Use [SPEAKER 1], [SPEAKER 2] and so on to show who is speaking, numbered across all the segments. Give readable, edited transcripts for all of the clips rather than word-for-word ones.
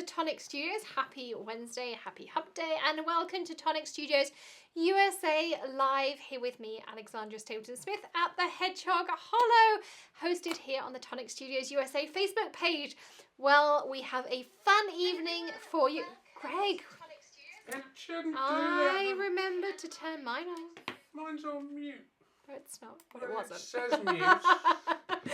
[SPEAKER 1] Tonic Studios. Happy Wednesday, happy Hump Day, and welcome to Tonic Studios USA Live, here with me, Alexandra Stapleton-Smith, at the Hedgehog Hollow, hosted here on the Tonic Studios USA Facebook page. Well, we have a fun evening for you. Greg, I remembered to turn mine on.
[SPEAKER 2] Mine's on mute.
[SPEAKER 1] No, it's not, but it wasn't.
[SPEAKER 2] It says mute.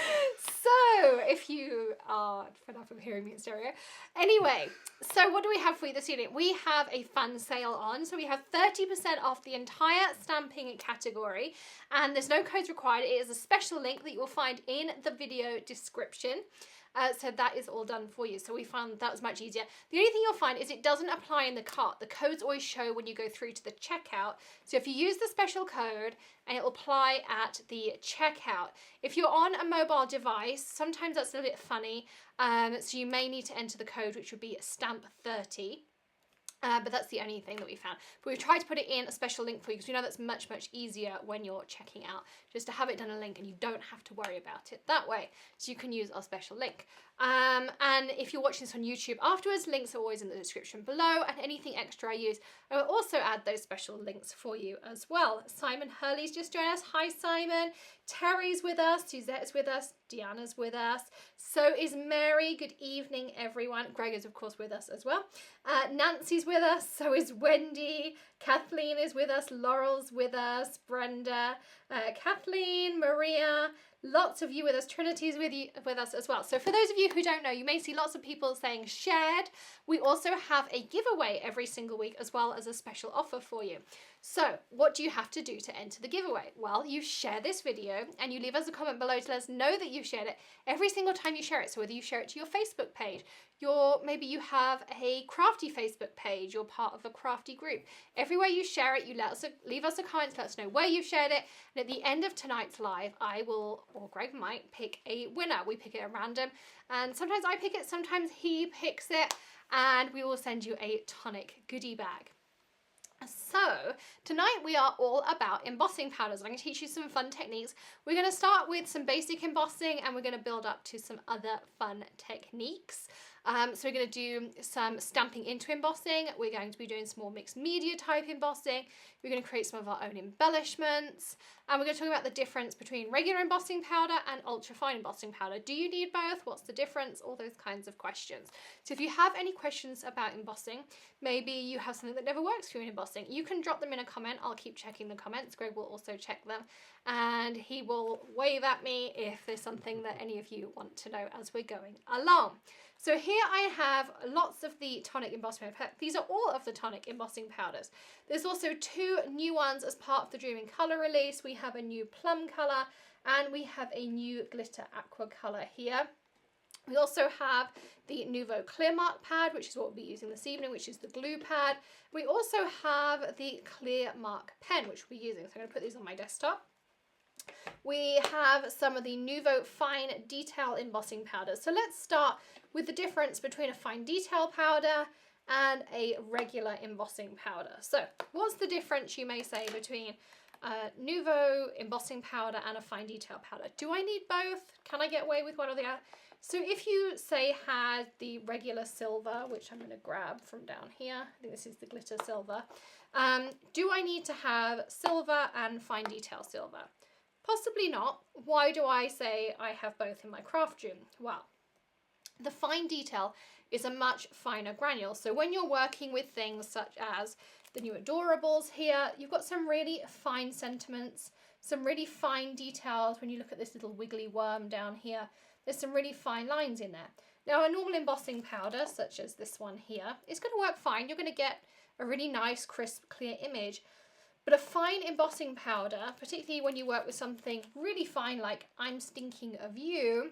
[SPEAKER 1] So, if you are fed up of hearing me in stereo. Anyway, so what do we have for you this evening? We have a fun sale on. So we have 30% off the entire stamping category. And there's no codes required. It is a special link that you will find in the video description. So that is all done for you. So we found that was much easier. The only thing you'll find is it doesn't apply in the cart. The codes always show when you go through to the checkout. So if you use the special code, and it will apply at the checkout. If you're on a mobile device, sometimes that's a little bit funny. So you may need to enter the code, which would be stamp30. But that's the only thing that we found. But we've tried to put it in a special link for you because we know that's much easier when you're checking out, just to have it done a link and you don't have to worry about it that way. So you can use our special link. And if you're watching this on YouTube afterwards, links are always in the description below, and anything extra I use, I will also add those special links for you as well. Simon Hurley's just joined us. Hi Simon. Terry's with us, Suzette's with us, Deanna's with us, so is Mary. Good evening everyone. Greg is of course with us as well. Nancy's with us, so is Wendy. Kathleen is with us, Laurel's with us, Brenda, Kathleen, Maria, lots of you with us. Trinity's with us as well. So for those of you who don't know, you may see lots of people saying shared. We also have a giveaway every single week, as well as a special offer for you. So what do you have to do to enter the giveaway? Well, you share this video and you leave us a comment below to let us know that you shared it every single time you share it. So whether you share it to your Facebook page, maybe you have a crafty Facebook page, you're part of a crafty group. Everywhere you share it, you leave us a comment to let us know where you shared it. And at the end of tonight's live, I will, or Greg might, pick a winner. We pick it at random, and sometimes I pick it, sometimes he picks it, and we will send you a Tonic goodie bag. So tonight we are all about embossing powders. I'm going to teach you some fun techniques. We're going to start with some basic embossing, and we're going to build up to some other fun techniques. So we're going to do some stamping into embossing. We're going to be doing some more mixed media type embossing. We're going to create some of our own embellishments. And we're going to talk about the difference between regular embossing powder and ultra fine embossing powder. Do you need both? What's the difference? All those kinds of questions. So if you have any questions about embossing, maybe you have something that never works for you in embossing, you can drop them in a comment. I'll keep checking the comments. Greg will also check them, and he will wave at me if there's something that any of you want to know as we're going along. So here I have lots of the Tonic embossing powders. These are all of the Tonic embossing powders. There's also two new ones as part of the Dreaming Colour release. We have a new plum colour and we have a new glitter aqua colour here. We also have the Nuvo clear mark pad, which is what we'll be using this evening, which is the glue pad. We also have the clear mark pen, which we'll be using. So I'm going to put these on my desktop. We have some of the Nuvo fine detail embossing powders. So let's start with the difference between a fine detail powder and a regular embossing powder. So what's the difference, you may say, between a Nuvo embossing powder and a fine detail powder? Do I need both? Can I get away with one or the other? So if you say had the regular silver, which I'm going to grab from down here, I think this is the glitter silver, do I need to have silver and fine detail silver? Possibly not. Why do I say I have both in my craft room? Well, the fine detail is a much finer granule. So when you're working with things such as the new Adorables here, you've got some really fine sentiments, some really fine details. When you look at this little wiggly worm down here, there's some really fine lines in there. Now, a normal embossing powder, such as this one here, is going to work fine. You're going to get a really nice, crisp, clear image. But a fine embossing powder, particularly when you work with something really fine like I'm thinking of you,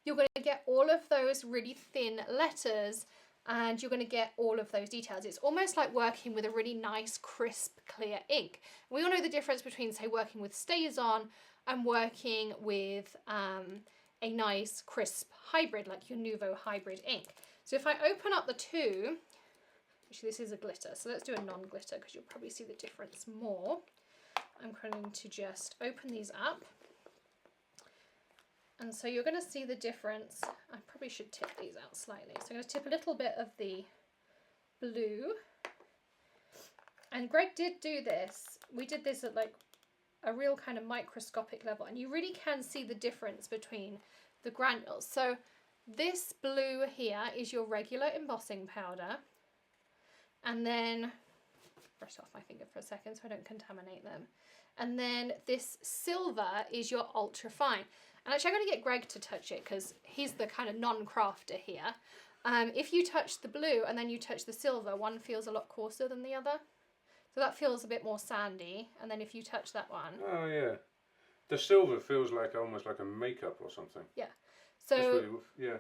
[SPEAKER 1] you're going to get all of those really thin letters and you're going to get all of those details. It's almost like working with a really nice, crisp, clear ink. We all know the difference between, say, working with StazOn and working with a nice, crisp hybrid like your Nuvo hybrid ink. So if I open up the two, actually this is a glitter, so let's do a non-glitter because you'll probably see the difference more. I'm going to just open these up And so you're going to see the difference. I probably should tip these out slightly. So I'm going to tip a little bit of the blue. And Greg did do this. We did this at like a real kind of microscopic level. And you really can see the difference between the granules. So this blue here is your regular embossing powder. And then, brush off my finger for a second so I don't contaminate them. And then this silver is your ultra fine. And actually I'm going to get Greg to touch it because he's the kind of non-crafter here. If you touch the blue and then you touch the silver, one feels a lot coarser than the other. So that feels a bit more sandy. And then if you touch that one.
[SPEAKER 2] Oh yeah. The silver feels like almost like a makeup or something.
[SPEAKER 1] Yeah. So
[SPEAKER 2] really, yeah.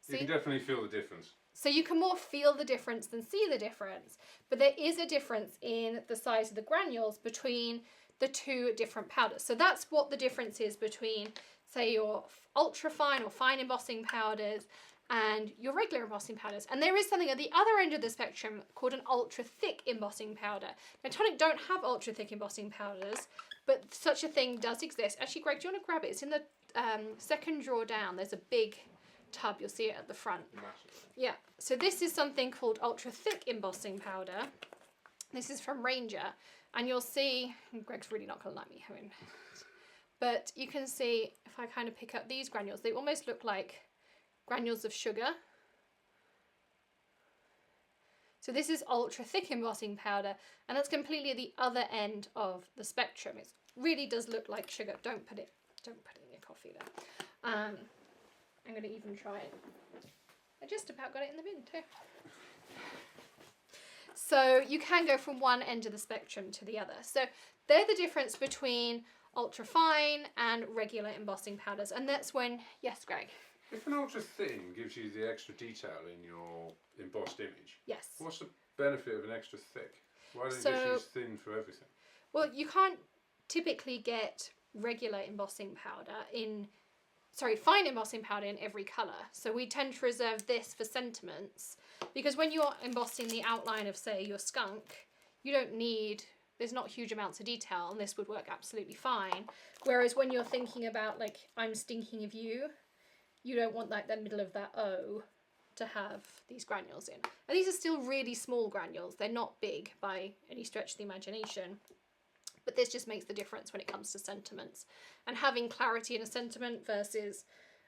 [SPEAKER 2] You can definitely feel the difference.
[SPEAKER 1] So you can more feel the difference than see the difference. But there is a difference in the size of the granules between the two different powders. So that's what the difference is between, say, your ultra fine or fine embossing powders and your regular embossing powders. And there is something at the other end of the spectrum called an ultra thick embossing powder. Now Tonic don't have ultra thick embossing powders, but such a thing does exist. Actually, Greg, do you want to grab it? It's in the second drawer down. There's a big tub, you'll see it at the front.
[SPEAKER 2] Massive.
[SPEAKER 1] Yeah, so this is something called ultra thick embossing powder. This is from Ranger, and you'll see, Greg's really not going to like me having, but you can see if I kind of pick up these granules, they almost look like granules of sugar. So this is ultra thick embossing powder, and that's completely at the other end of the spectrum. It really does look like sugar. Don't put it in your coffee there. I'm going to even try it. I just about got it in the bin too. So you can go from one end of the spectrum to the other. So they're the difference between ultra fine and regular embossing powders. And that's when, yes, Greg?
[SPEAKER 2] If an ultra thin gives you the extra detail in your embossed image,
[SPEAKER 1] yes,
[SPEAKER 2] what's the benefit of an extra thick? Why don't you just use thin for everything?
[SPEAKER 1] Well, you can't typically get regular embossing powder fine embossing powder in every colour. So we tend to reserve this for sentiments because when you're embossing the outline of, say, your skunk, there's not huge amounts of detail, and this would work absolutely fine. Whereas when you're thinking about, like, I'm stinking of you, you don't want, like, the middle of that O to have these granules in. And these are still really small granules. They're not big by any stretch of the imagination. But this just makes the difference when it comes to sentiments. And having clarity in a sentiment versus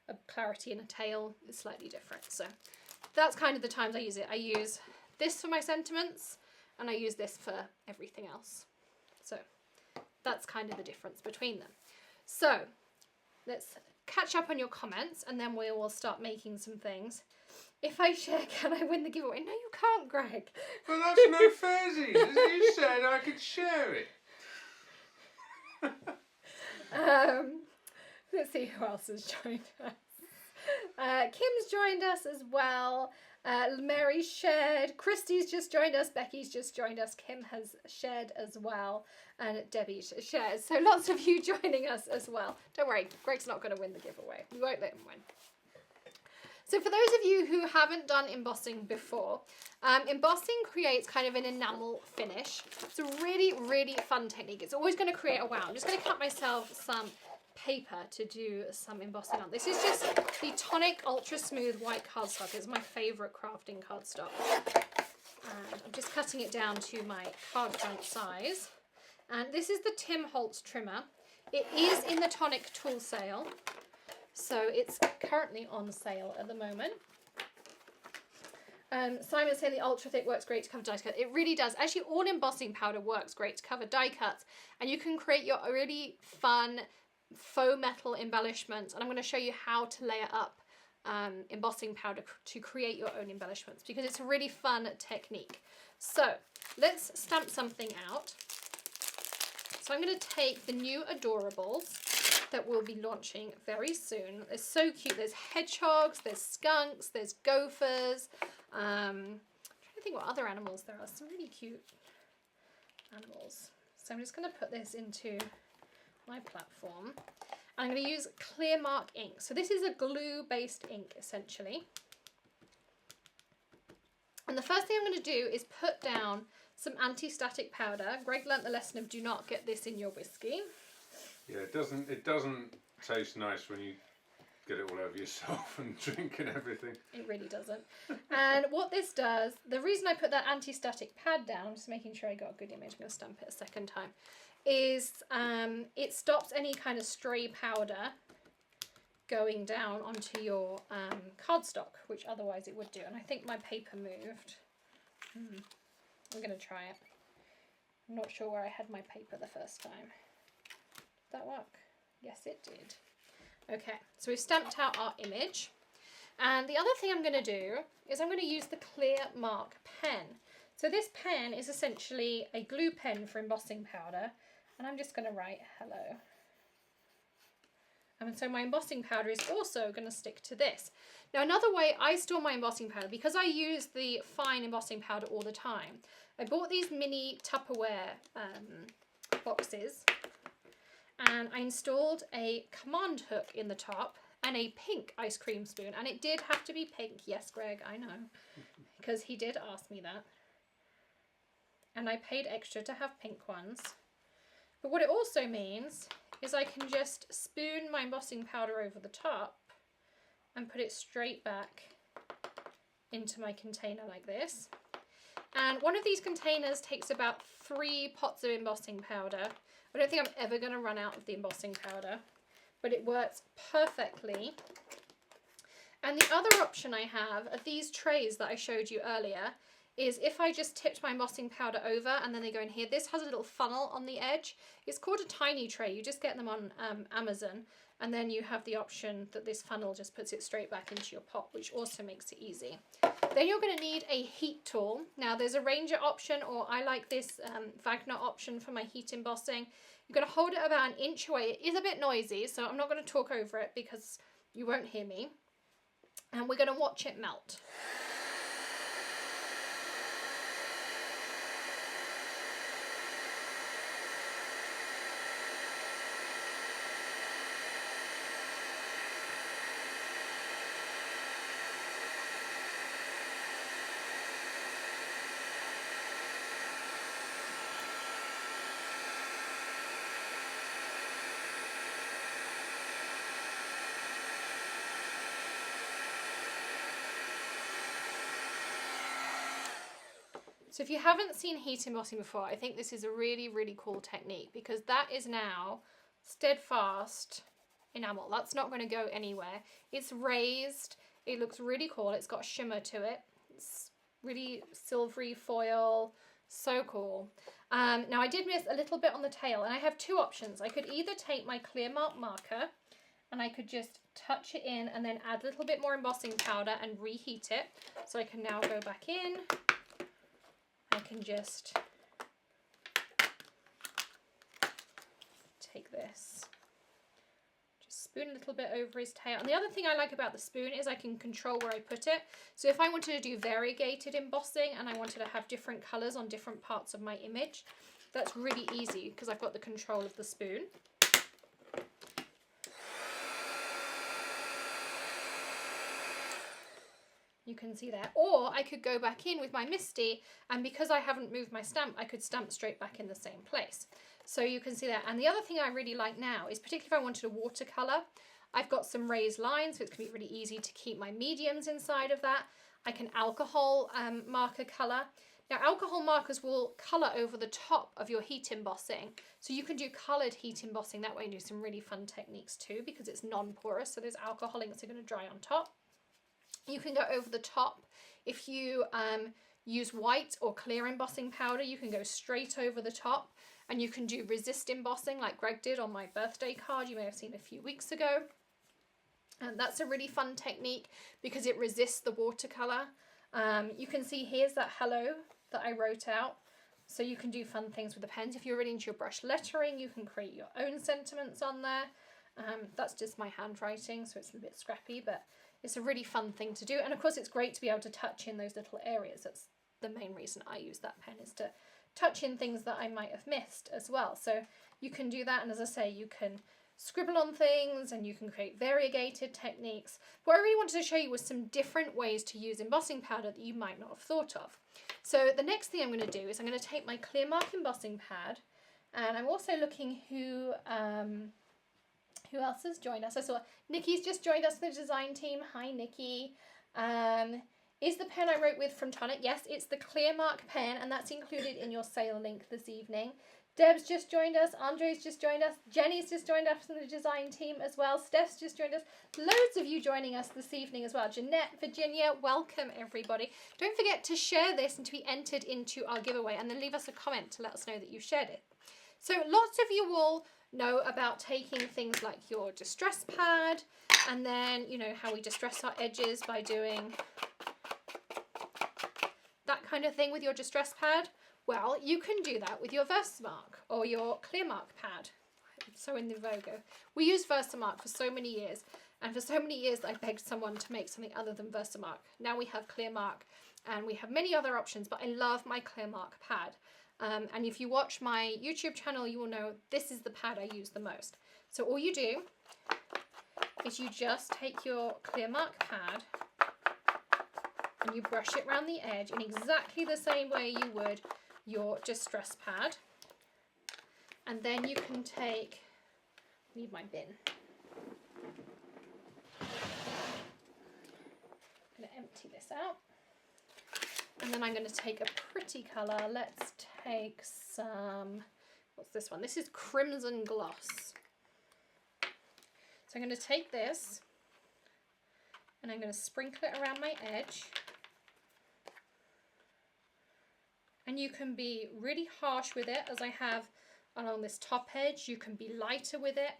[SPEAKER 1] a clarity in a tale is slightly different. So that's kind of the times I use it. I use this for my sentiments, and I use this for everything else. So that's kind of the difference between them. So let's catch up on your comments, and then we will start making some things. If I share, can I win the giveaway? No, you can't, Greg.
[SPEAKER 2] Well, that's no fairsies. As you said, I could share it.
[SPEAKER 1] Let's see who else has joined us. Kim's joined us as well. Mary's shared. Christy's just joined us. Becky's just joined us. Kim has shared as well. And Debbie shares. So lots of you joining us as well. Don't worry, Greg's not going to win the giveaway. We won't let him win. So for those of you who haven't done embossing before, embossing creates kind of an enamel finish. It's a really, really fun technique. It's always going to create a wow. I'm just going to cut myself some paper to do some embossing on. This is just the Tonic Ultra Smooth White cardstock. It's my favourite crafting cardstock. And I'm just cutting it down to my card front size. And this is the Holtz Trimmer. It is in the Tonic tool sale. So it's currently on sale at the moment. Simon's saying the ultra thick works great to cover die cuts. It really does. Actually, all embossing powder works great to cover die cuts, and you can create your really fun faux metal embellishments. And I'm going to show you how to layer up embossing powder to create your own embellishments, because it's a really fun technique. So let's stamp something out. So I'm going to take the new Adorables that we'll be launching very soon. They're so cute. There's hedgehogs, there's skunks, there's gophers. I'm trying to think what other animals there are. Some really cute animals. So I'm just going to put this into my platform. And I'm going to use Clear Mark ink. So this is a glue-based ink, essentially. And the first thing I'm going to do is put down some anti-static powder. Greg learnt the lesson of do not get this in your whiskey.
[SPEAKER 2] Yeah, it doesn't taste nice when you get it all over yourself and drink and everything.
[SPEAKER 1] It really doesn't. And what this does, the reason I put that anti-static pad down, just making sure I got a good image, I'm going to stamp it a second time, is it stops any kind of stray powder going down onto your cardstock, which otherwise it would do. And I think my paper moved. I'm going to try it. I'm not sure where I had my paper the first time. Did that work? Yes, it did. Okay, so we've stamped out our image. And the other thing I'm going to do is I'm going to use the clear mark pen. So this pen is essentially a glue pen for embossing powder. And I'm just going to write hello. And so my embossing powder is also going to stick to this. Now another way I store my embossing powder, because I use the fine embossing powder all the time, I bought these mini Tupperware boxes and I installed a command hook in the top and a pink ice cream spoon. And it did have to be pink. Yes, Greg, I know, because he did ask me that. And I paid extra to have pink ones. But what it also means is I can just spoon my embossing powder over the top and put it straight back into my container like this. And one of these containers takes about 3 pots of embossing powder. I don't think I'm ever going to run out of the embossing powder, but it works perfectly. And the other option I have are these trays that I showed you earlier, is if I just tipped my embossing powder over and then they go in here, this has a little funnel on the edge. It's called a tiny tray. You just get them on Amazon, and then you have the option that this funnel just puts it straight back into your pot, which also makes it easy. Then you're going to need a heat tool. Now there's a Ranger option, or I like this WAGNER option for my heat embossing. You're going to hold it about 1 inch away. It is a bit noisy, so I'm not going to talk over it because you won't hear me. And we're going to watch it melt. So if you haven't seen heat embossing before, I think this is a really, really cool technique, because that is now steadfast enamel. That's not going to go anywhere. It's raised. It looks really cool. It's got shimmer to it. It's really silvery foil. So cool. Now I did miss a little bit on the tail, and I have 2 options. I could either take my clear mark marker and I could just touch it in and then add a little bit more embossing powder and reheat it. So I can now go back in. I can just take this, just spoon a little bit over his tail. And the other thing I like about the spoon is I can control where I put it. So if I wanted to do variegated embossing and I wanted to have different colours on different parts of my image, that's really easy because I've got the control of the spoon. You can see there. Or I could go back in with my MISTI, and because I haven't moved my stamp, I could stamp straight back in the same place. So you can see that. And the other thing I really like now is, particularly if I wanted a watercolour, I've got some raised lines, so it's going to be really easy to keep my mediums inside of that. I can alcohol marker colour. Now alcohol markers will colour over the top of your heat embossing, so you can do coloured heat embossing that way and do some really fun techniques too, because it's non-porous, so those alcohol inks are going to dry on top. You can go over the top. If you use white or clear embossing powder, you can go straight over the top, and you can do resist embossing like Greg did on my birthday card you may have seen a few weeks ago. And that's a really fun technique because it resists the watercolour. You can see here's that hello that I wrote out. So you can do fun things with the pens. If you're really into your brush lettering, you can create your own sentiments on there. That's just my handwriting, so it's a bit scrappy, but it's a really fun thing to do. And of course it's great to be able to touch in those little areas. That's the main reason I use that pen, is to touch in things that I might have missed as well. So you can do that, and as I say, you can scribble on things and you can create variegated techniques. What I really wanted to show you was some different ways to use embossing powder that you might not have thought of. So the next thing I'm going to do is I'm going to take my clear mark embossing pad, and I'm also looking who Who else has joined us? I saw Nikki's just joined us, the design team. Hi, Nikki. Is the pen I wrote with from Tonic? Yes, it's the Clear Mark pen, and that's included in your sale link this evening. Deb's just joined us. Andre's just joined us. Jenny's just joined us from the design team as well. Steph's just joined us. Loads of you joining us this evening as well. Jeanette, Virginia, welcome everybody. Don't forget to share this and to be entered into our giveaway, and then leave us a comment to let us know that you shared it. So lots of you will know about taking things like your distress pad, and then, you know, how we distress our edges by doing that kind of thing with your distress pad. Well, you can do that with your Versamark or your Clear Mark pad. So in the Nuvo. We used Versamark for so many years, and for so many years I begged someone to make something other than Versamark. Now we have Clear Mark, and we have many other options, but I love my Clear Mark pad. And if you watch my YouTube channel, you will know this is the pad I use the most. So all you do is you just take your Clear Mark pad and you brush it around the edge in exactly the same way you would your distress pad. And then you can take, I need my bin. I'm going to empty this out. And then I'm going to take a pretty colour. Let's take some, what's this one? This is Crimson Gloss. So I'm going to take this and I'm going to sprinkle it around my edge. And you can be really harsh with it, as I have along this top edge. You can be lighter with it.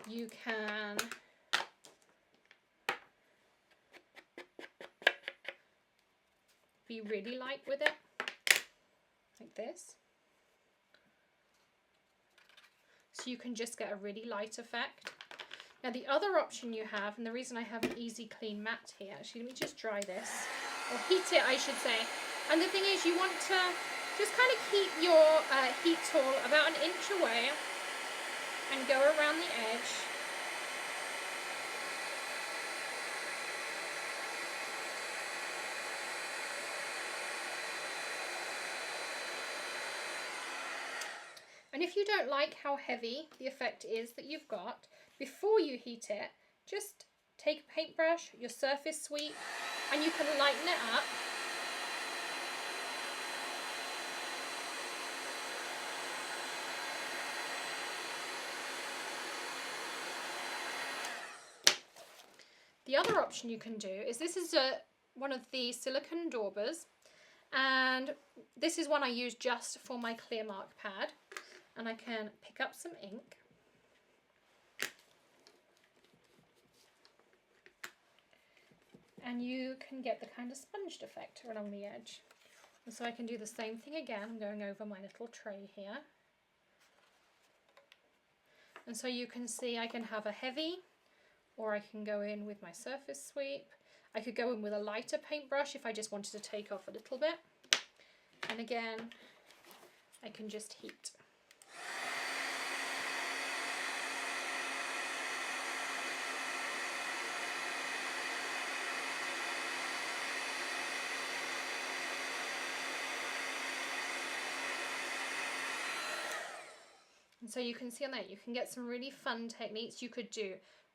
[SPEAKER 1] You can be really light with it, like this. So you can just get a really light effect. Now the other option you have, and the reason I have an easy clean mat here, actually let me just dry this, or heat it I should say. And the thing is, you want to just kind of keep your heat tool about 1 inch away and go around the edge. And if you don't like how heavy the effect is that you've got, before you heat it, just take a paintbrush, your surface sweep, and you can lighten it up. The other option you can do is, this is one of the silicone daubers, and this is one I use just for my Clear Mark pad. And I can pick up some ink and you can get the kind of sponged effect along the edge. And so I can do the same thing again. I'm going over my little tray here. And so you can see I can have a heavy, or I can go in with my surface sweep. I could go in with a lighter paintbrush if I just wanted to take off a little bit. And again, I can just heat. And so you can see on that, you can get some really fun techniques. You could do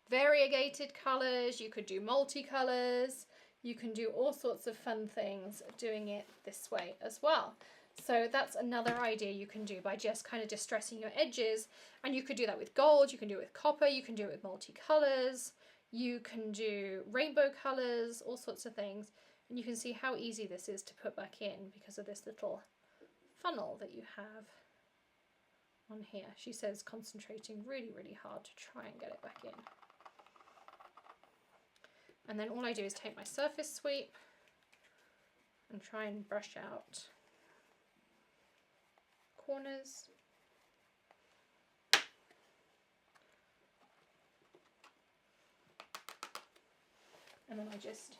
[SPEAKER 1] variegated colours, you could do multicolours, you can do all sorts of fun things doing it this way as well. So that's another idea you can do by just kind of distressing your edges. And you could do that with gold, you can do it with copper, you can do it with multicolours, you can do rainbow colours, all sorts of things. And you can see how easy this is to put back in because of this little funnel that you have on here. She says concentrating really, really hard to try and get it back in. And then all I do is take my surface sweep and try and brush out corners. And then I just,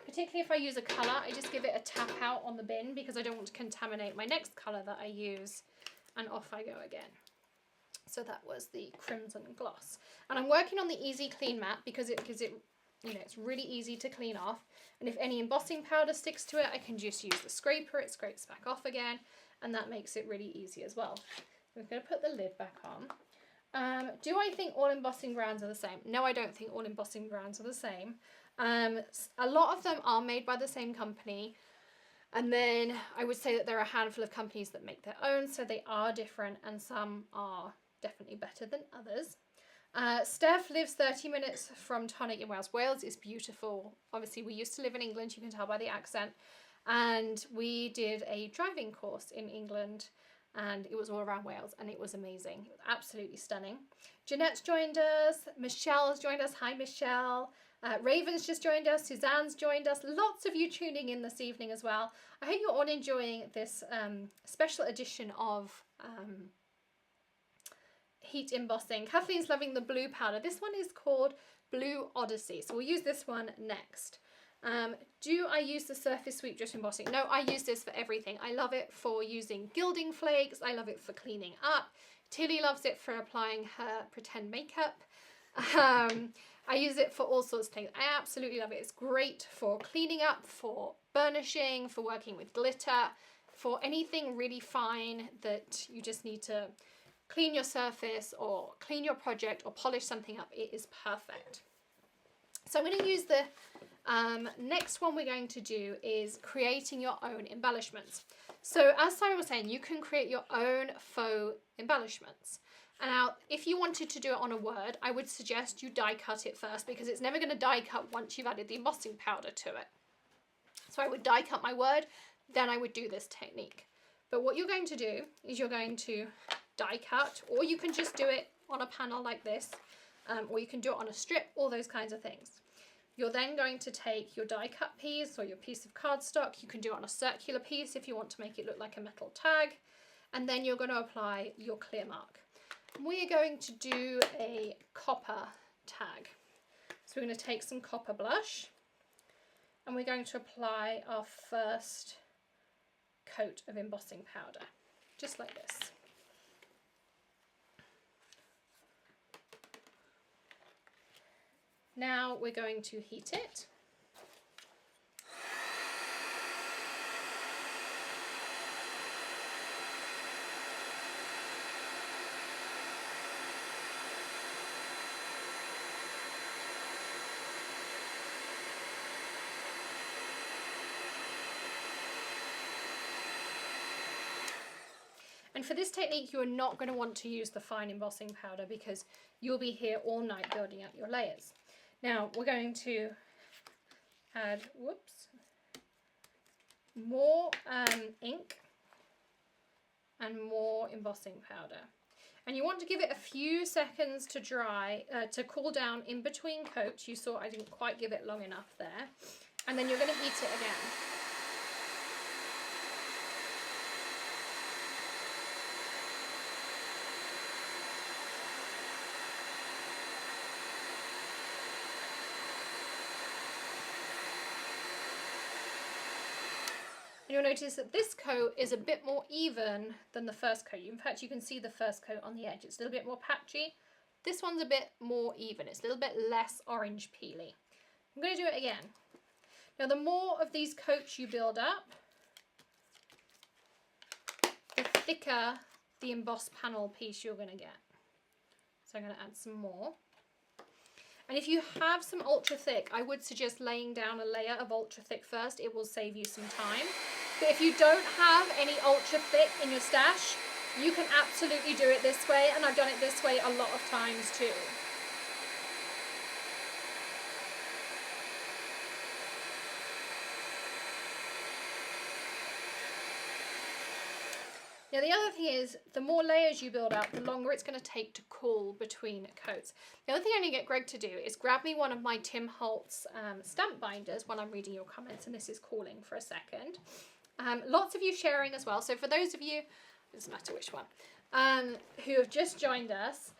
[SPEAKER 1] particularly if I use a colour, I just give it a tap out on the bin because I don't want to contaminate my next colour that I use. And off I go again. So that was the Crimson Gloss. And I'm working on the Easy Clean mat because it gives it, you know, it's really easy to clean off. And if any embossing powder sticks to it, I can just use the scraper, it scrapes back off again, and that makes it really easy as well. So I'm going to put the lid back on. Do I think all embossing brands are the same? No, I don't think all embossing brands are the same. A lot of them are made by the same company. And then I would say that there are a handful of companies that make their own, so they are different, and some are definitely better than others. Steph lives 30 minutes from Tonic in Wales. Wales is beautiful. Obviously, we used to live in England, you can tell by the accent. And we did a driving course in England, and it was all around Wales, and it was amazing. It was absolutely stunning. Jeanette's joined us. Michelle's joined us. Hi, Michelle. Raven's just joined us. Suzanne's joined us. Lots of you tuning in this evening as well. I hope you're all enjoying this special edition of heat embossing. Kathleen's loving the blue powder. This one is called Blue Odyssey, so we'll use this one next. Do I use the surface sweep just embossing? No, I use this for everything. I love it for using gilding flakes. I love it for cleaning up. Tilly loves it for applying her pretend makeup. I use it for all sorts of things. I absolutely love it. It's great for cleaning up, for burnishing, for working with glitter, for anything really fine that you just need to clean your surface or clean your project or polish something up. It is perfect. So I'm going to use the next one we're going to do is creating your own embellishments. So as Sarah was saying, you can create your own faux embellishments. And now, if you wanted to do it on a word, I would suggest you die cut it first, because it's never going to die cut once you've added the embossing powder to it. So I would die cut my word, then I would do this technique. But what you're going to do is you're going to die cut, or you can just do it on a panel like this, or you can do it on a strip, all those kinds of things. You're then going to take your die cut piece or your piece of cardstock. You can do it on a circular piece if you want to make it look like a metal tag. And then you're going to apply your clear mark. We're going to do a copper tag. So we're going to take some copper blush and we're going to apply our first coat of embossing powder, just like this. Now we're going to heat it. And for this technique, you are not going to want to use the fine embossing powder because you'll be here all night building up your layers. Now we're going to add, more ink and more embossing powder. And you want to give it a few seconds to dry, to cool down in between coats. You saw I didn't quite give it long enough there. And then you're going to heat it again. And you'll notice that this coat is a bit more even than the first coat. In fact, you can see the first coat on the edge. It's a little bit more patchy. This one's a bit more even. It's a little bit less orange peely. I'm going to do it again. Now, the more of these coats you build up, the thicker the embossed panel piece you're going to get. So I'm going to add some more. And if you have some ultra thick, I would suggest laying down a layer of ultra thick first. It will save you some time. But if you don't have any ultra thick in your stash, you can absolutely do it this way. And I've done it this way a lot of times too. Now the other thing is, the more layers you build up, the longer it's going to take to cool between coats. The other thing I'm going to get Greg to do is grab me one of my Tim Holtz stamp binders when I'm reading your comments, and this is cooling for a second. Lots of you sharing as well, so for those of you, it doesn't matter which one, who have just joined us,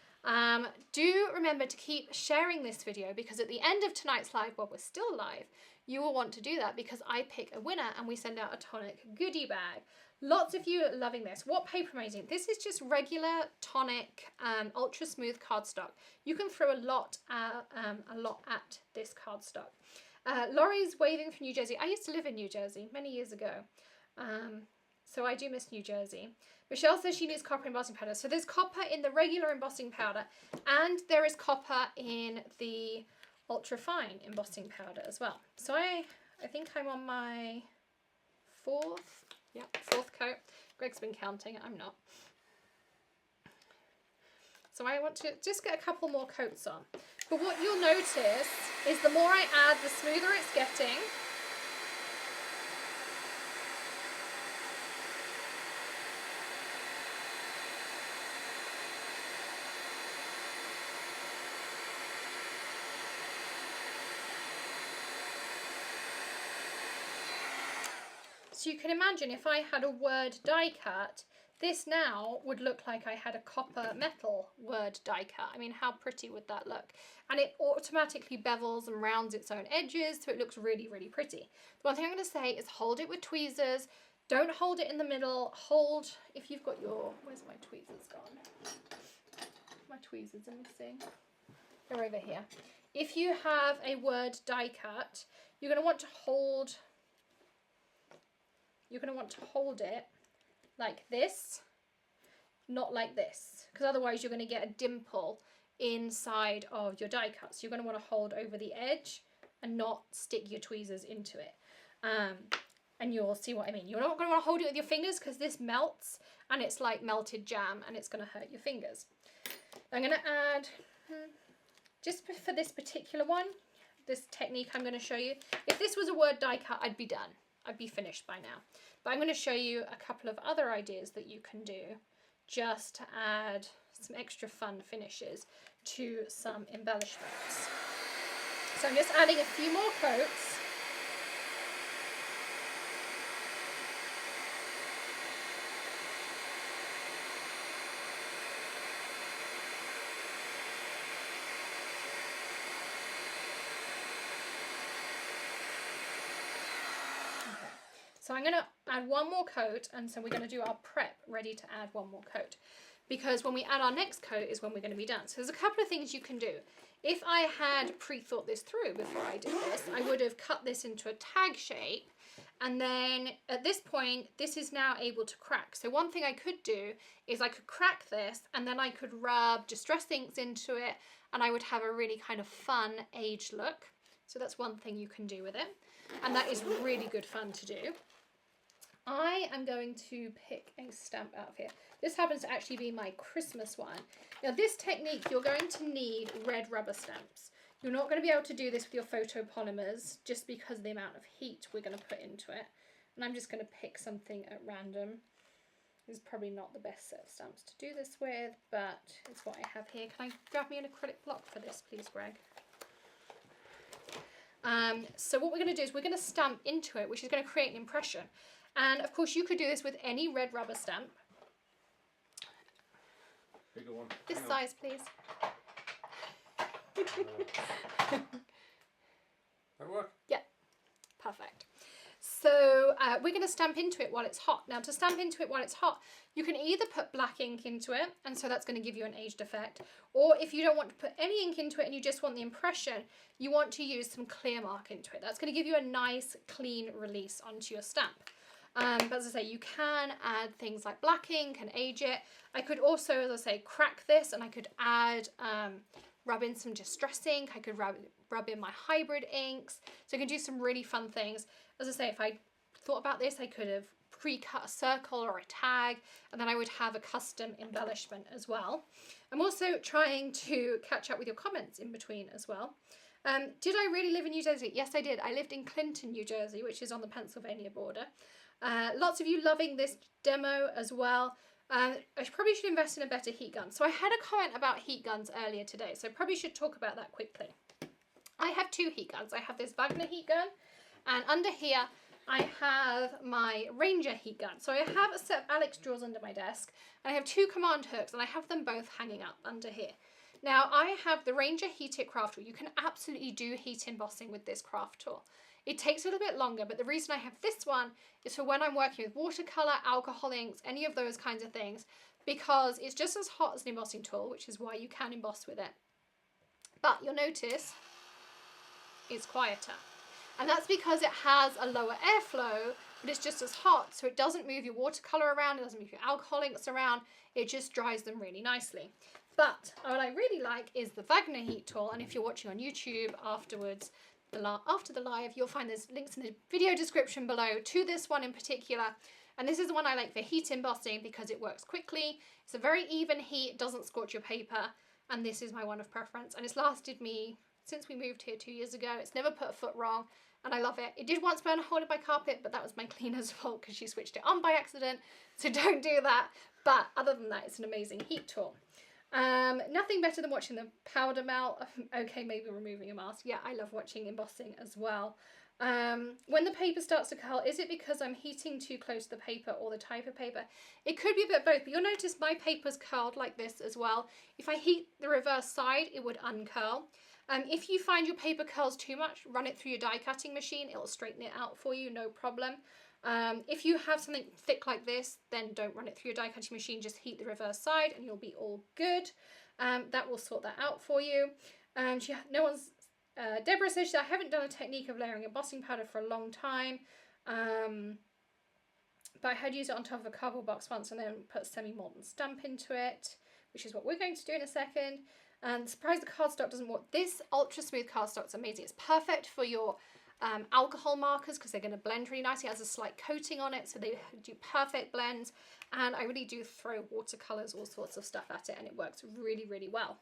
[SPEAKER 1] do remember to keep sharing this video, because at the end of tonight's live, while we're still live, you will want to do that because I pick a winner and we send out a Tonic goodie bag. Lots of you are loving this. What paper am I using? This is just regular Tonic ultra smooth cardstock. You can throw a lot at this cardstock. Laurie's waving from New Jersey. I used to live in New Jersey many years ago. So I do miss New Jersey. Michelle says she needs copper embossing powder. So there's copper in the regular embossing powder, and there is copper in the ultra fine embossing powder as well. So I think I'm on my fourth coat. Greg's been counting, I'm not. So I want to just get a couple more coats on. But what you'll notice is the more I add, the smoother it's getting. So you can imagine if I had a word die cut, this now would look like I had a copper metal word die cut. I mean, how pretty would that look? And it automatically bevels and rounds its own edges, so it looks really, really pretty. The one thing I'm going to say is hold it with tweezers. Don't hold it in the middle. Hold, if you've got your, where's my tweezers gone? My tweezers are missing. They're over here. If you have a word die cut, you're going to want to hold it like this, not like this, because otherwise you're going to get a dimple inside of your die cut. So you're going to want to hold over the edge and not stick your tweezers into it. And you'll see what I mean. You're not going to want to hold it with your fingers because this melts and it's like melted jam and it's going to hurt your fingers. I'm going to add, just for this particular one, this technique I'm going to show you. If this was a word die cut, I'd be done. I'd be finished by now. But I'm going to show you a couple of other ideas that you can do just to add some extra fun finishes to some embellishments. So I'm just adding a few more coats. So I'm going to add one more coat, and so we're going to do our prep ready to add one more coat. Because when we add our next coat is when we're going to be done. So there's a couple of things you can do. If I had pre-thought this through before I did this, I would have cut this into a tag shape, and then at this point, this is now able to crack. So one thing I could do is I could crack this, and then I could rub Distress inks into it, and I would have a really kind of fun aged look. So that's one thing you can do with it, and that is really good fun to do. I am going to pick a stamp out of here. This happens to actually be my Christmas one. Now this technique, you're going to need red rubber stamps. You're not going to be able to do this with your photopolymers just because of the amount of heat we're going to put into it. And I'm just going to pick something at random. This is probably not the best set of stamps to do this with, but it's what I have here. Can I grab me an acrylic block for this, please, Greg? So what we're going to do is we're going to stamp into it, which is going to create an impression. And of course you could do this with any red rubber stamp.
[SPEAKER 2] Bigger one.
[SPEAKER 1] This size, please.
[SPEAKER 2] That work?
[SPEAKER 1] Yeah, perfect. So we're going to stamp into it while it's hot. Now to stamp into it while it's hot, you can either put black ink into it, and so that's going to give you an aged effect, or if you don't want to put any ink into it and you just want the impression, you want to use some clear mark into it. That's going to give you a nice clean release onto your stamp. But as I say, you can add things like black ink and age it. I could also, as I say, crack this, and I could add, rub in some Distress ink. I could rub in my hybrid inks. So I can do some really fun things. As I say, if I thought about this, I could have pre-cut a circle or a tag, and then I would have a custom embellishment as well. I'm also trying to catch up with your comments in between as well. Did I really live in New Jersey? Yes, I did. I lived in Clinton, New Jersey, which is on the Pennsylvania border. Lots of you loving this demo as well. I probably should invest in a better heat gun. So I had a comment about heat guns earlier today, so I probably should talk about that quickly. I have two heat guns. I have this WAGNER heat gun, and under here I have my Ranger heat gun. So I have a set of Alex drawers under my desk, and I have two command hooks, and I have them both hanging up under here. Now I have the Ranger Heat It craft tool. You can absolutely do heat embossing with this craft tool. It takes a little bit longer, but the reason I have this one is for when I'm working with watercolor, alcohol inks, any of those kinds of things, because it's just as hot as an embossing tool, which is why you can emboss with it. But you'll notice it's quieter. And that's because it has a lower airflow but it's just as hot, so it doesn't move your watercolor around, it doesn't move your alcohol inks around, it just dries them really nicely. But what I really like is the WAGNER heat tool, and if you're watching on YouTube afterwards, after the live, you'll find there's links in the video description below to this one in particular. And this is the one I like for heat embossing because it works quickly. It's a very even heat, it doesn't scorch your paper, and this is my one of preference. And it's lasted me since we moved here 2 years ago. It's never put a foot wrong, and I love it. It did once burn a hole in my carpet, but that was my cleaner's fault because she switched it on by accident, so don't do that. But other than that, it's an amazing heat tool. Nothing better than watching the powder melt. Okay, maybe removing a mask. Yeah, I love watching embossing as well. When the paper starts to curl, is it because I'm heating too close to the paper or the type of paper? It could be a bit of both, but you'll notice my paper's curled like this as well. If I heat the reverse side, it would uncurl. If you find your paper curls too much, run it through your die cutting machine. It'll straighten it out for you, no problem. If you have something thick like this, then don't run it through your die cutting machine, just heat the reverse side and you'll be all good. That will sort that out for you. Deborah says, I haven't done a technique of layering embossing powder for a long time, but I had used it on top of a cardboard box once and then put a semi-molten stamp into it, which is what we're going to do in a second. And surprised the cardstock doesn't work. This ultra smooth cardstock is amazing. It's perfect for your alcohol markers because they're going to blend really nicely. It has a slight coating on it, so they do perfect blends. And I really do throw watercolors, all sorts of stuff at it, and it works really, really well.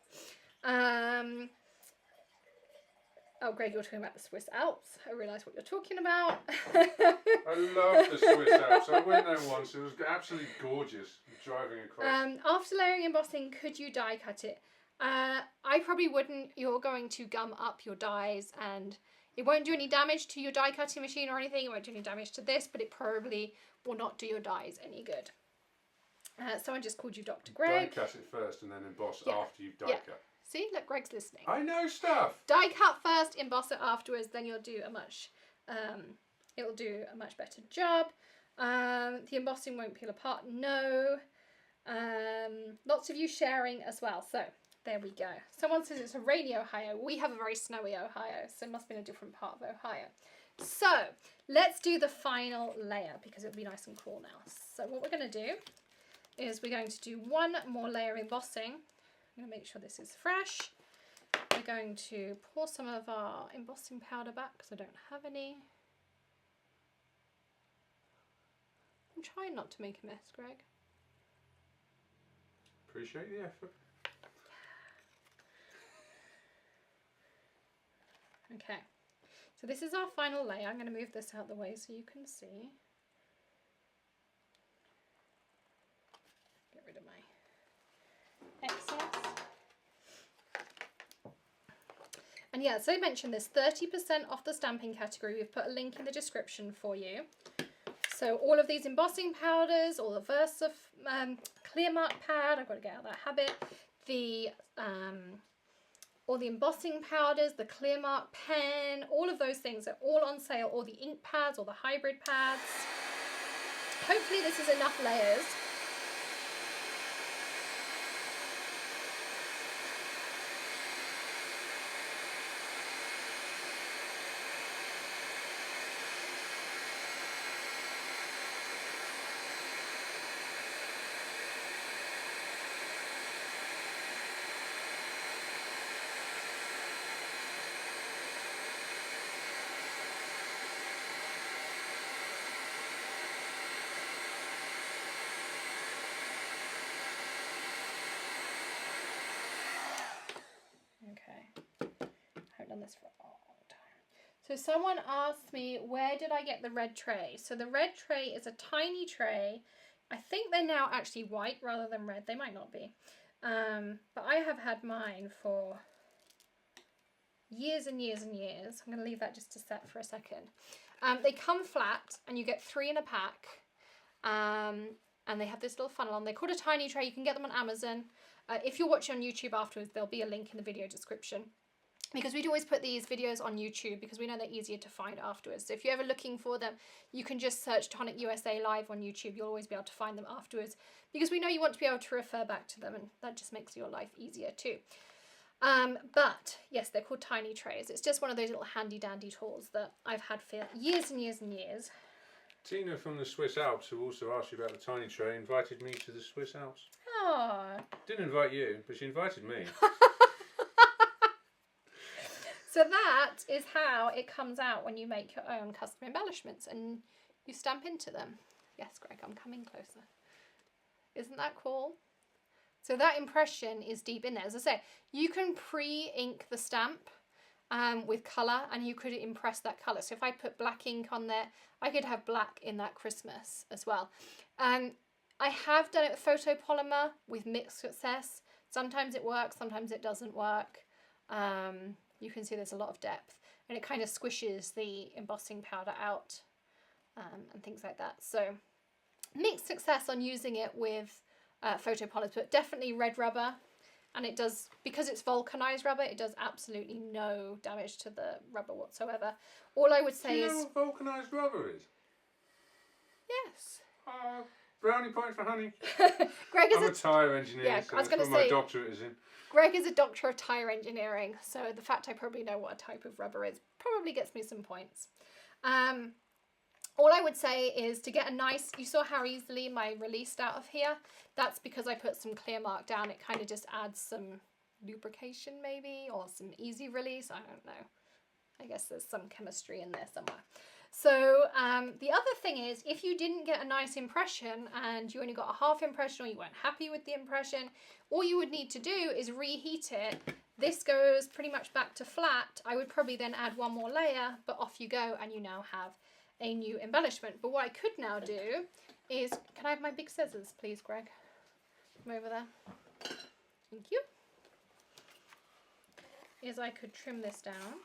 [SPEAKER 1] Oh, Greg, you're talking about the Swiss Alps. I realise what you're talking about.
[SPEAKER 2] I love the Swiss Alps. I went there once. It was absolutely gorgeous driving across.
[SPEAKER 1] After layering embossing, could you die cut it? I probably wouldn't. You're going to gum up your dies and it won't do any damage to your die cutting machine or anything. It won't do any damage to this, but it probably will not do your dies any good. Someone just called you Dr. Greg.
[SPEAKER 2] Die cut it first and then emboss after you've die cut.
[SPEAKER 1] See, look, Greg's listening.
[SPEAKER 2] I know stuff.
[SPEAKER 1] Die cut first, emboss it afterwards, then you'll do a much, it'll do a much better job. The embossing won't peel apart, no. Lots of you sharing as well, so there we go. Someone says it's a rainy Ohio. We have a very snowy Ohio, so it must be in a different part of Ohio. So let's do the final layer because it'll be nice and cool now. So what we're going to do is we're going to do one more layer embossing. I'm going to make sure this is fresh. We're going to pour some of our embossing powder back because I don't have any. I'm trying not to make a mess, Greg.
[SPEAKER 2] Appreciate the effort.
[SPEAKER 1] Okay, so this is our final layer. I'm going to move this out of the way so you can see. Get rid of my excess. And yeah, so I mentioned this 30% off the stamping category. We've put a link in the description for you. So all of these embossing powders, all the Versa clear mark pad, I've got to get out of that habit, all the embossing powders, the clear mark pen, all of those things are all on sale, all the ink pads, all the hybrid pads. Hopefully this is enough layers. This for a long time. So someone asked me, where did I get the red tray? So the red tray is a tiny tray. I think they're now actually white rather than red. They might not be. But I have had mine for years and years and years. I'm going to leave that just to set for a second. They come flat and you get 3 in a pack. And they have this little funnel on. They're called a tiny tray. You can get them on Amazon. If you're watching on YouTube afterwards, there'll be a link in the video description. Because we'd always put these videos on YouTube because we know they're easier to find afterwards. So if you're ever looking for them, you can just search Tonic USA Live on YouTube. You'll always be able to find them afterwards because we know you want to be able to refer back to them, and that just makes your life easier too. But yes, they're called tiny trays. It's just one of those little handy dandy tools that I've had for years and years and years.
[SPEAKER 2] Tina from the Swiss Alps, who also asked you about the tiny tray, invited me to the Swiss Alps.
[SPEAKER 1] Oh.
[SPEAKER 2] Didn't invite you, but she invited me.
[SPEAKER 1] So that is how it comes out when you make your own custom embellishments and you stamp into them. Yes, Greg, I'm coming closer. Isn't that cool? So that impression is deep in there. As I say, you can pre-ink the stamp with colour and you could impress that colour. So if I put black ink on there, I could have black in that Christmas as well. I have done it with photopolymer with mixed success. Sometimes it works, sometimes it doesn't work. You can see there's a lot of depth and it kind of squishes the embossing powder out and things like that. So mixed success on using it with photopolymers, but definitely red rubber. And it does, because it's vulcanized rubber, it does absolutely no damage to the rubber whatsoever. All I would say
[SPEAKER 2] Do you
[SPEAKER 1] is...
[SPEAKER 2] know what vulcanized rubber is?
[SPEAKER 1] Yes.
[SPEAKER 2] Brownie point for honey.
[SPEAKER 1] Greg is
[SPEAKER 2] I'm a tyre engineer,
[SPEAKER 1] yeah,
[SPEAKER 2] so
[SPEAKER 1] I was
[SPEAKER 2] that's
[SPEAKER 1] gonna
[SPEAKER 2] what my
[SPEAKER 1] say-
[SPEAKER 2] doctorate is in.
[SPEAKER 1] Greg is a doctor of tyre engineering, so the fact I probably know what a type of rubber is probably gets me some points. All I would say is to get a nice, you saw how easily my released out of here. That's because I put some clear mark down. It kind of just adds some lubrication maybe, or some easy release. I don't know. I guess there's some chemistry in there somewhere. So the other thing is, if you didn't get a nice impression and you only got a half impression or you weren't happy with the impression, all you would need to do is reheat it. This goes pretty much back to flat. I would probably then add one more layer, but off you go and you now have a new embellishment. But what I could now do is, can I have my big scissors please, Greg? Come over there. Thank you. Is I could trim this down.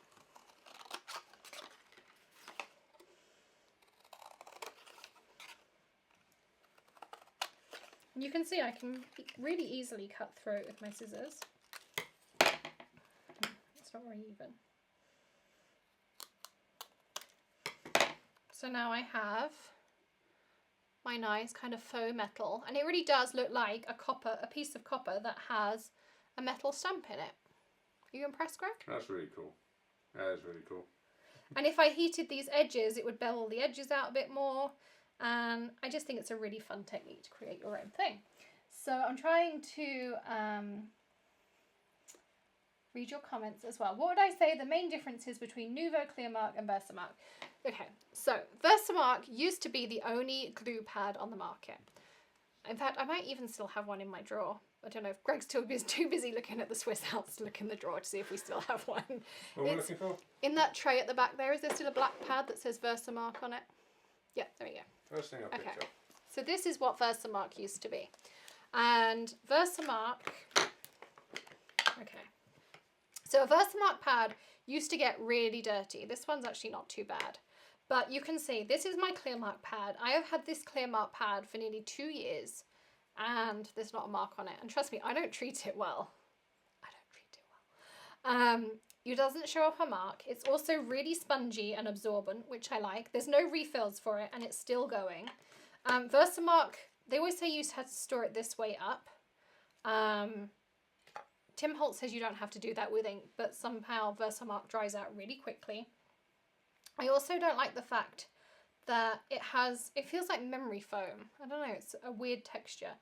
[SPEAKER 1] And you can see I can really easily cut through it with my scissors. It's not very even. So now I have my nice kind of faux metal, and it really does look like a piece of copper that has a metal stamp in it. Are you impressed, Greg?
[SPEAKER 2] That's really cool. That is really cool.
[SPEAKER 1] And if I heated these edges, it would bevel the edges out a bit more. And I just think it's a really fun technique to create your own thing. So I'm trying to read your comments as well. What would I say the main differences between Nuvo, Clearmark and Versamark? Okay, so Versamark used to be the only glue pad on the market. In fact, I might even still have one in my drawer. I don't know if Greg's too busy looking at the Swiss Alps to look in the drawer to see if we still have one.
[SPEAKER 2] What are we looking for?
[SPEAKER 1] In that tray at the back there, is there still a black pad that says Versamark on it? Yeah, there we go.
[SPEAKER 2] First thing I picked up.
[SPEAKER 1] So this is what Versamark used to be. And Versamark, okay. So a Versamark pad used to get really dirty. This one's actually not too bad. But you can see, this is my Clearmark pad. I have had this Clearmark pad for nearly 2 years and there's not a mark on it. And trust me, I don't treat it well. It doesn't show up a mark. It's also really spongy and absorbent, which I like. There's no refills for it and it's still going. Versamark, they always say you have to store it this way up. Tim Holtz says you don't have to do that with ink, but somehow Versamark dries out really quickly. I also don't like the fact that it feels like memory foam. I don't know, it's a weird texture.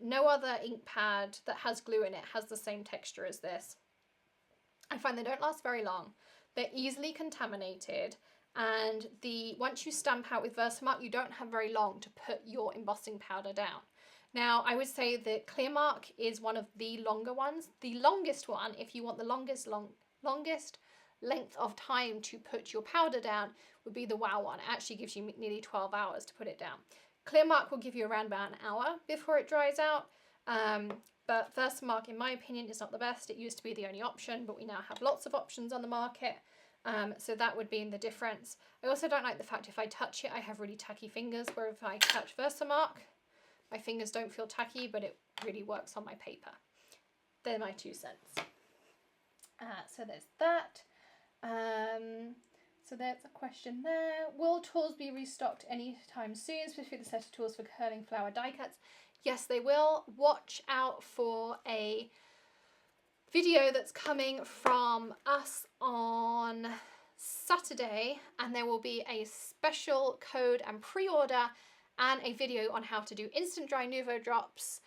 [SPEAKER 1] No other ink pad that has glue in it has the same texture as this. I find they don't last very long. They're easily contaminated, and once you stamp out with Versamark, you don't have very long to put your embossing powder down. Now, I would say that Clearmark is one of the longer ones. The longest one, if you want the longest length of time to put your powder down, would be the WOW one. It actually gives you nearly 12 hours to put it down. Clearmark will give you around about an hour before it dries out. But Versamark, in my opinion, is not the best. It used to be the only option, but we now have lots of options on the market. So that would be the difference. I also don't like the fact if I touch it, I have really tacky fingers, where if I touch Versamark, my fingers don't feel tacky, but it really works on my paper. They're my 2 cents. So there's that. So there's a question there. Will tools be restocked anytime soon, specifically the set of tools for curling flower die cuts? Yes, they will. Watch out for a video that's coming from us on Saturday, and there will be a special code and pre-order and a video on how to do instant dry Nuvo drops.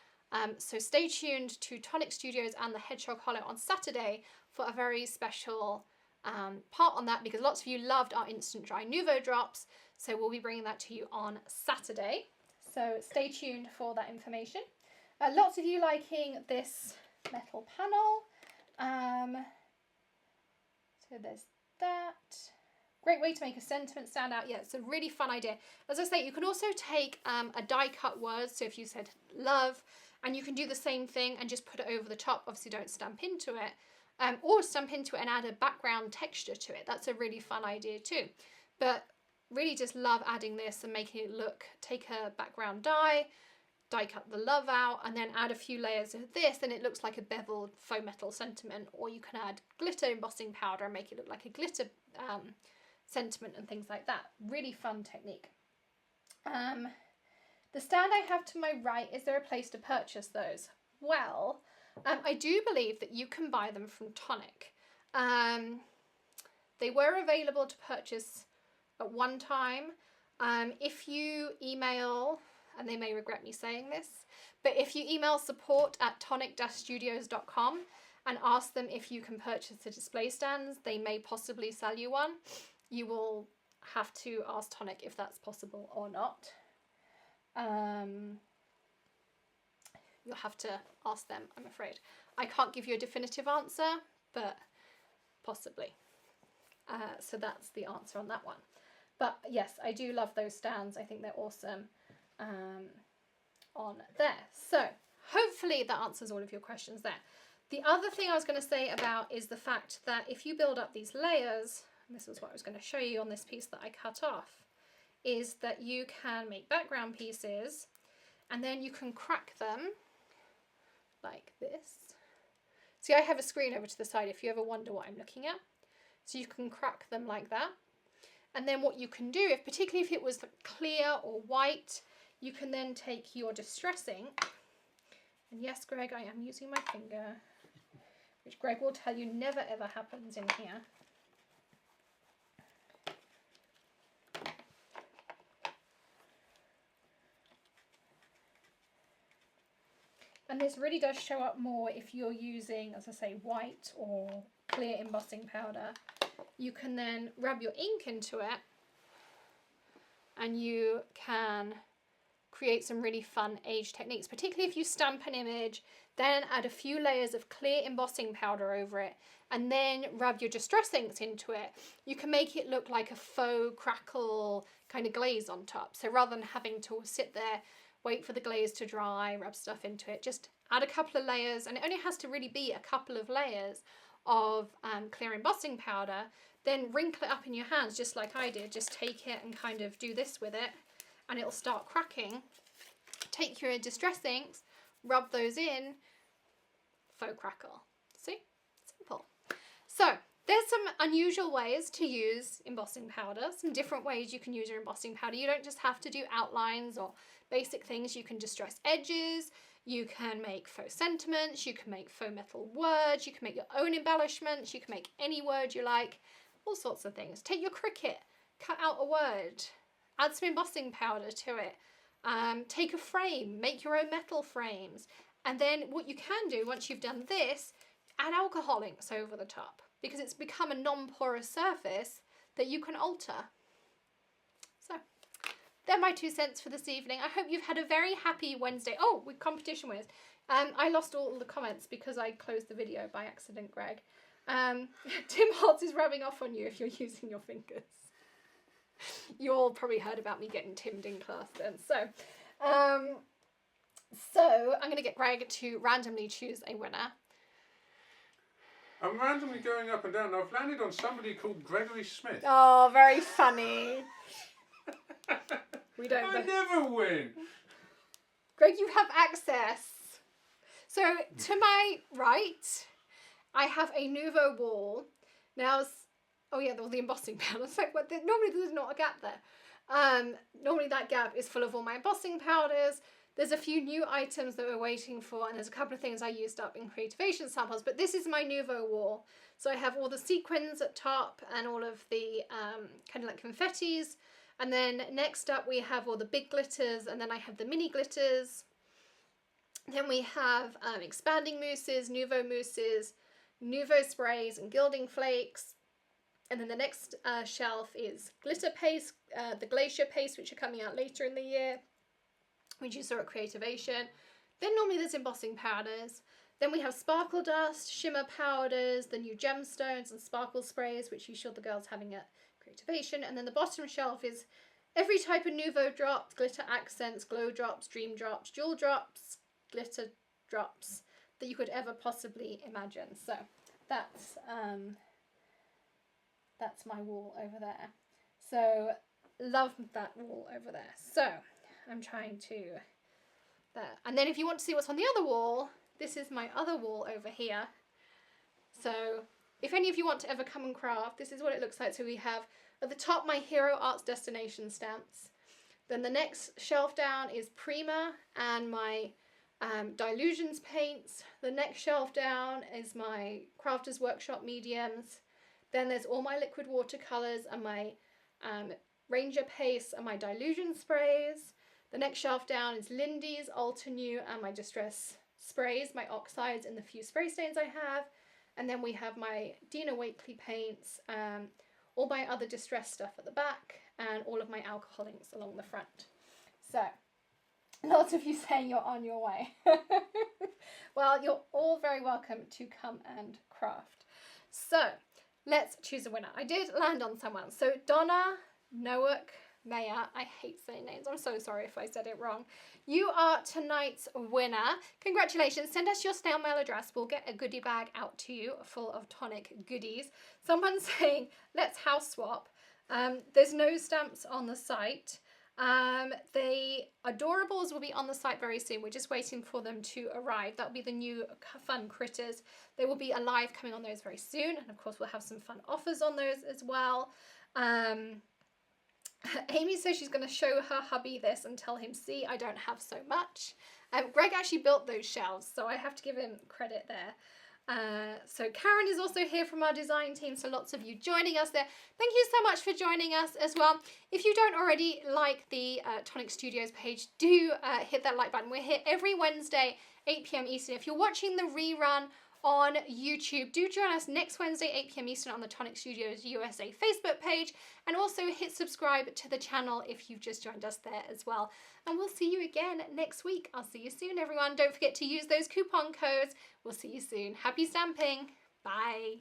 [SPEAKER 1] So stay tuned to Tonic Studios and the Hedgehog Hollow on Saturday for a very special part on that, because lots of you loved our instant dry Nuvo drops, so we'll be bringing that to you on Saturday. So stay tuned for that information. Lots of you liking this metal panel. So there's that. Great way to make a sentiment stand out. Yeah, it's a really fun idea. As I say, you can also take a die cut word, so if you said love, and you can do the same thing and just put it over the top. Obviously don't stamp into it, or stamp into it and add a background texture to it. That's a really fun idea too. But really just love adding this and making it look, take a background die cut the love out, and then add a few layers of this and it looks like a beveled faux metal sentiment. Or you can add glitter embossing powder and make it look like a glitter sentiment and things like that. Really fun technique. The stand I have to my right, is there a place to purchase those? Well, I do believe that you can buy them from Tonic. They were available to purchase at one time. If you email, and they may regret me saying this, but if you email support@tonic-studios.com and ask them if you can purchase the display stands, they may possibly sell you one. You will have to ask Tonic if that's possible or not. You'll have to ask them, I'm afraid. I can't give you a definitive answer, but possibly. So that's the answer on that one. But yes, I do love those stands. I think they're awesome on there. So hopefully that answers all of your questions there. The other thing I was going to say about is the fact that if you build up these layers, and this is what I was going to show you on this piece that I cut off, is that you can make background pieces and then you can crack them like this. See, I have a screen over to the side if you ever wonder what I'm looking at. So you can crack them like that. And then what you can do, particularly if it was clear or white, you can then take your distress ink. And yes, Greg, I am using my finger, which Greg will tell you never ever happens in here. And this really does show up more if you're using, as I say, white or clear embossing powder. You can then rub your ink into it and you can create some really fun age techniques, particularly if you stamp an image, then add a few layers of clear embossing powder over it and then rub your distress inks into it. You can make it look like a faux crackle kind of glaze on top. So rather than having to sit there, wait for the glaze to dry, rub stuff into it, just add a couple of layers, and it only has to really be a couple of layers of clear embossing powder. Then wrinkle it up in your hands just like I did. Just take it and kind of do this with it and it'll start cracking. Take your distress inks, rub those in, faux crackle. See? Simple. So there's some unusual ways to use embossing powder, some different ways you can use your embossing powder. You don't just have to do outlines or basic things. You can distress edges, you can make faux sentiments, you can make faux metal words, you can make your own embellishments, you can make any word you like, all sorts of things. Take your Cricut, cut out a word, add some embossing powder to it, take a frame, make your own metal frames, and then what you can do once you've done this, add alcohol inks over the top, because it's become a non-porous surface that you can alter. So they're my 2 cents for this evening. I hope you've had a very happy Wednesday. Oh, with competition winners. I lost all the comments because I closed the video by accident, Greg. Tim Holtz is rubbing off on you if you're using your fingers. You all probably heard about me getting timmed in class then. So I'm going to get Greg to randomly choose a winner.
[SPEAKER 2] I'm randomly going up and down. I've landed on somebody called Gregory Smith.
[SPEAKER 1] Oh, very funny. We don't.
[SPEAKER 2] I never win.
[SPEAKER 1] Greg, you have access. So to my right, I have a Nuvo wall. Now, oh yeah, all the embossing powder. It's like, normally there's not a gap there. Normally that gap is full of all my embossing powders. There's a few new items that we're waiting for, and there's a couple of things I used up in Creativation samples, but this is my Nuvo wall. So I have all the sequins at top and all of the kind of like confettis. And then next up we have all the big glitters, and then I have the mini glitters. Then we have expanding mousses, Nuvo sprays and gilding flakes. And then the next shelf is glitter paste, the glacier paste, which are coming out later in the year, which you saw at Creativation. Then normally there's embossing powders. Then we have sparkle dust, shimmer powders, the new gemstones and sparkle sprays, which you showed the girls having at Creativation. And then the bottom shelf is every type of Nuvo drops, glitter accents, glow drops, dream drops, jewel drops, glitter drops that you could ever possibly imagine. So that's my wall over there. So love that wall over there. So I'm trying to there. And then if you want to see what's on the other wall, this is my other wall over here. So if any of you want to ever come and craft, this is what it looks like. So we have at the top my Hero Arts Destination stamps. Then the next shelf down is Prima and my Dilutions paints. The next shelf down is my Crafters Workshop mediums. Then there's all my liquid watercolors and my Ranger paste and my Dilution sprays. The next shelf down is Lindy's Ultra New and my Distress sprays, my oxides and the few spray stains I have. And then we have my Dina Wakley paints, all my other distress stuff at the back, and all of my alcohol inks along the front. So lots of you saying you're on your way. Well, you're all very welcome to come and craft. So let's choose a winner. I did land on someone. So Donna Noak Maya, I hate saying names. I'm so sorry if I said it wrong. You are tonight's winner. Congratulations. Send us your snail mail address. We'll get a goodie bag out to you full of Tonic goodies. Someone's saying, let's house swap. There's no stamps on the site. The Adorables will be on the site very soon. We're just waiting for them to arrive. That'll be the new fun critters. There will be a live coming on those very soon. And of course, we'll have some fun offers on those as well. Amy says she's going to show her hubby this and tell him, see, I don't have so much. Greg actually built those shelves, so I have to give him credit there. So Karen is also here from our design team, so lots of you joining us there. Thank you so much for joining us as well. If you don't already like the Tonic Studios page, do hit that like button. We're here every Wednesday, 8 p.m. Eastern. If you're watching the rerun on YouTube, do join us next Wednesday, 8 p.m. Eastern on the Tonic Studios USA Facebook page, and also hit subscribe to the channel if you've just joined us there as well. And we'll see you again next week. I'll see you soon, everyone. Don't forget to use those coupon codes. We'll see you soon. Happy stamping. Bye.